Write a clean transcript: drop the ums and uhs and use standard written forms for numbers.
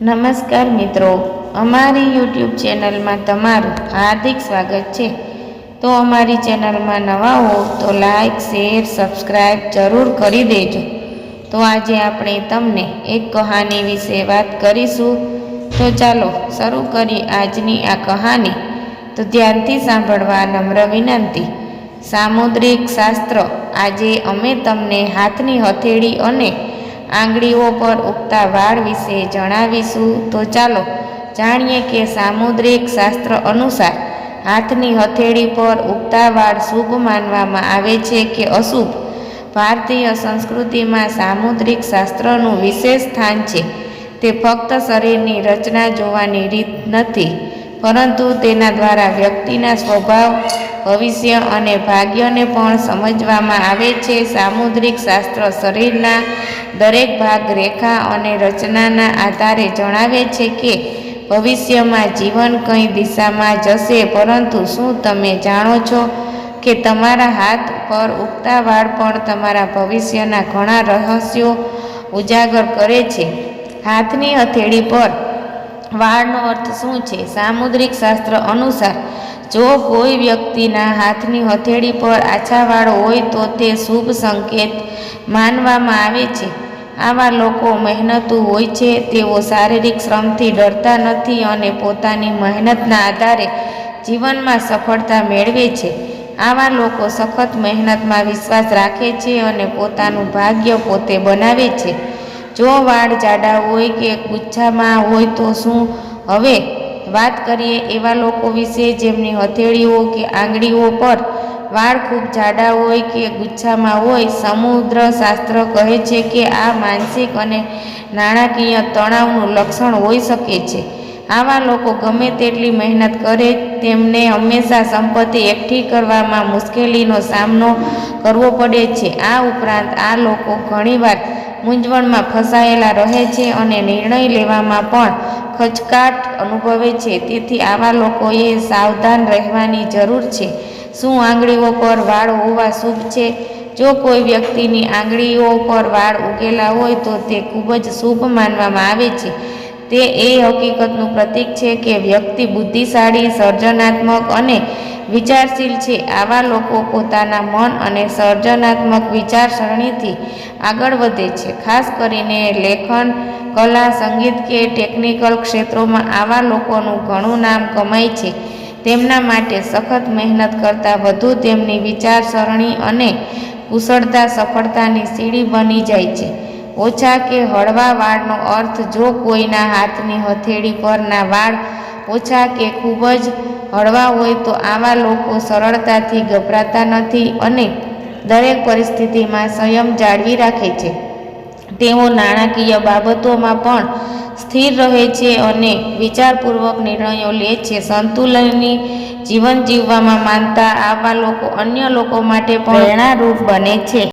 નમસ્કાર મિત્રો, અમારી યુટ્યુબ ચેનલમાં તમારું હાર્દિક સ્વાગત છે। તો અમારી ચેનલમાં નવા હો તો લાઈક શેર સબસ્ક્રાઈબ જરૂર કરી દેજો। તો આજે આપણે તમને એક કહાની વિશે વાત કરીશું। તો ચાલો શરૂ કરીએ આજની આ કહાની। તો ધ્યાનથી સાંભળવા નમ્ર વિનંતી। સામુદ્રિક શાસ્ત્ર। આજે અમે તમને હાથની હથેળી અને આંગળીઓ પર ઉગતા વાળ વિશે જણાવીશું। તો ચાલો જાણીએ કે સામુદ્રિક શાસ્ત્ર અનુસાર હાથની હથેળી પર ઉગતા વાળ શુભ માનવામાં આવે છે કે અશુભ। ભારતીય સંસ્કૃતિમાં સામુદ્રિક શાસ્ત્રનું વિશેષ સ્થાન છે। તે ફક્ત શરીરની રચના જોવાની રીત નથી, પરંતુ તેના દ્વારા વ્યક્તિના સ્વભાવ, ભવિષ્ય અને ભાગ્યને પણ સમજવામાં આવે છે। સામુદ્રિક શાસ્ત્ર શરીરના દરેક ભાગ, રેખા અને રચનાના આધારે જણાવે છે કે ભવિષ્યમાં જીવન કઈ દિશામાં જશે। પરંતુ શું તમે જાણો છો કે તમારા હાથ પર ઉગતા વાળ પણ તમારા ભવિષ્યના ઘણા રહસ્યો ઉજાગર કરે છે? હાથની હથેળી પર વાળનો અર્થ શું છે? સામુદ્રિક શાસ્ત્ર અનુસાર જો કોઈ વ્યક્તિના હાથની હથેળી પર આછા વાળ હોય તો તે શુભ સંકેત માનવામાં આવે છે। આવા લોકો મહેનતુ હોય છે, તેઓ શારીરિક શ્રમથી ડરતા નથી અને પોતાની મહેનતના આધારે જીવનમાં સફળતા મેળવે છે। આવા લોકો સખત મહેનતમાં વિશ્વાસ રાખે છે અને પોતાનું ભાગ્ય પોતે બનાવે છે। જો વાળ જાડા હોય કે ગુચ્છામાં હોય તો શું? હવે વાત કરીએ એવા લોકો વિશે જેમની હથેળીઓ કે આંગળીઓ પર વાળ ખૂબ જાડા હોય કે ગુચ્છામાં હોય। સમુદ્ર શાસ્ત્ર કહે છે કે આ માનસિક અને નાણાકીય તણાવનું લક્ષણ હોઈ શકે છે। આવા લોકો ગમે તેટલી મહેનત કરે, તેમને હંમેશા સંપત્તિ એકઠી કરવામાં મુશ્કેલીનો સામનો કરવો પડે છે। આ ઉપરાંત આ લોકો ઘણીવાર મૂંઝવણમાં ફસાયેલા રહે છે અને નિર્ણય લેવામાં પણ ખચકાટ અનુભવે છે। તેથી આવા લોકોએ સાવધાન રહેવાની જરૂર છે। શું આંગળીઓ પર વાળ હોવા શુભ છે? જો કોઈ વ્યક્તિની આંગળીઓ પર વાળ ઉગેલા હોય તો તે ખૂબ જ શુભ માનવામાં આવે છે। તે એ હકીકતનું પ્રતીક છે કે વ્યક્તિ બુદ્ધિશાળી, સર્જનાત્મક અને વિચારશીલ છે। આવા લોકો પોતાના મન અને સર્જનાત્મક વિચારસરણીથી આગળ વધે છે। ખાસ કરીને લેખન, કલા, સંગીત કે ટેકનિકલ ક્ષેત્રોમાં આવા લોકોનું ઘણું નામ કમાય છે। તેમના માટે સખત મહેનત કરતાં વધુ તેમની વિચારસરણી અને કુશળતા સફળતાની સીડી બની જાય છે। ઓછા કે હળવા વાળનો અર્થ જો કોઈના હાથની હથેળી પરના વાળ ઓછા કે ખૂબ જ હળવા હોય તો આવા લોકો સરળતાથી ગભરાતા નથી અને દરેક પરિસ્થિતિમાં સંયમ જાળવી રાખે છે। તેઓ નાણાકીય બાબતોમાં પણ સ્થિર રહે છે અને વિચારપૂર્વક નિર્ણયો લે છે। સંતુલનની જીવન જીવવામાં માનતા આવા લોકો અન્ય લોકો માટે પણ પ્રેરણારૂપ બને છે।